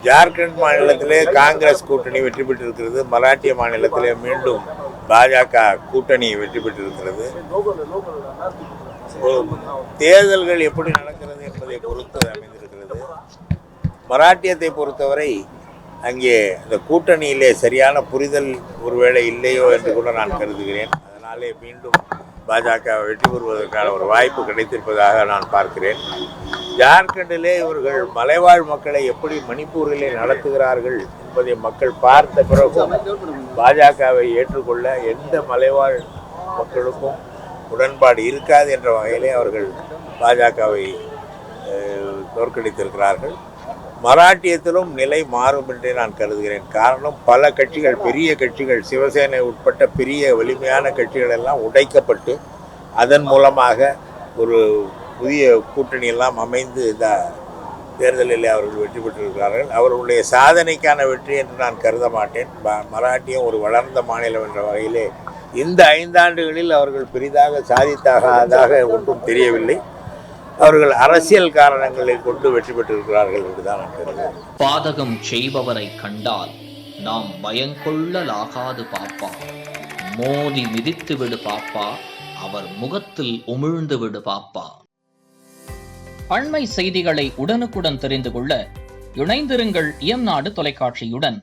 ஜார்க்கண்ட் மாநிலத்திலே காங்கிரஸ் கூட்டணி வெற்றி பெற்றிருக்கிறது. மராட்டிய மாநிலத்திலே மீண்டும் பாஜக கூட்டணி வெற்றி பெற்றிருக்கிறது. தேர்தல்கள் எப்படி நடக்கிறது என்பதை பொறுத்து அமைந்திருக்கிறது. மராட்டியத்தை பொறுத்தவரை அங்கே இந்த கூட்டணியிலே சரியான புரிதல் ஒருவேளை இல்லையோ என்று கூட நான் கருதுகிறேன். அதனாலே மீண்டும் பாஜக வெற்றி பெறுவதற்கான ஒரு வாய்ப்பு கிடைத்திருப்பதாக நான் பார்க்கிறேன். ஜார்க்கண்டிலே இவர்கள் மலைவாழ் மக்களை எப்படி மணிப்பூரிலே நடத்துகிறார்கள் என்பதை மக்கள் பார்த்த பிறகு பாஜகவை ஏற்றுக்கொள்ள எந்த மலைவாழ் மக்களுக்கும் உடன்பாடு இருக்காது என்ற வகையிலே அவர்கள் பாஜகவை தோற்கடித்திருக்கிறார்கள். மராட்டியத்திலும் நிலை மாறும் என்றே நான் கருதுகிறேன். காரணம், பல கட்சிகள், பெரிய கட்சிகள், சிவசேனை உட்பட்ட பெரிய வலிமையான கட்சிகள் எல்லாம் உடைக்கப்பட்டு அதன் மூலமாக ஒரு புதிய கூட்டணியெல்லாம் அமைந்து இந்த தேர்தலில் அவர்கள் வெற்றி பெற்றிருக்கிறார்கள். அவர்களுடைய சாதனைக்கான வெற்றி என்று நான் கருத மாட்டேன். மராட்டியம் ஒரு வளர்ந்த மாநிலம் என்ற வகையிலே இந்த 5 ஆண்டுகளில் அவர்கள் பெரிதாக சாதித்ததாக ஒன்றும் தெரியவில்லை. அவர்கள் அரசியல் காரணங்களை கொண்டு வெற்றி பெற்றிருக்கிறார்கள் என்றுதான் நான் கருதுகிறேன். பாதகம் செய்பவரை கண்டால் நாம் பயங்கொள்ளலாகாது பாப்பா, மோதி மிதித்து விடு பாப்பா, அவர் முகத்தில் உமிழ்ந்து விடு பாப்பா. அண்மை செய்திகளை உடனுக்குடன் தெரிந்து கொள்ள இணைந்திருங்கள் இயம்நாடு தொலைக்காட்சியுடன்.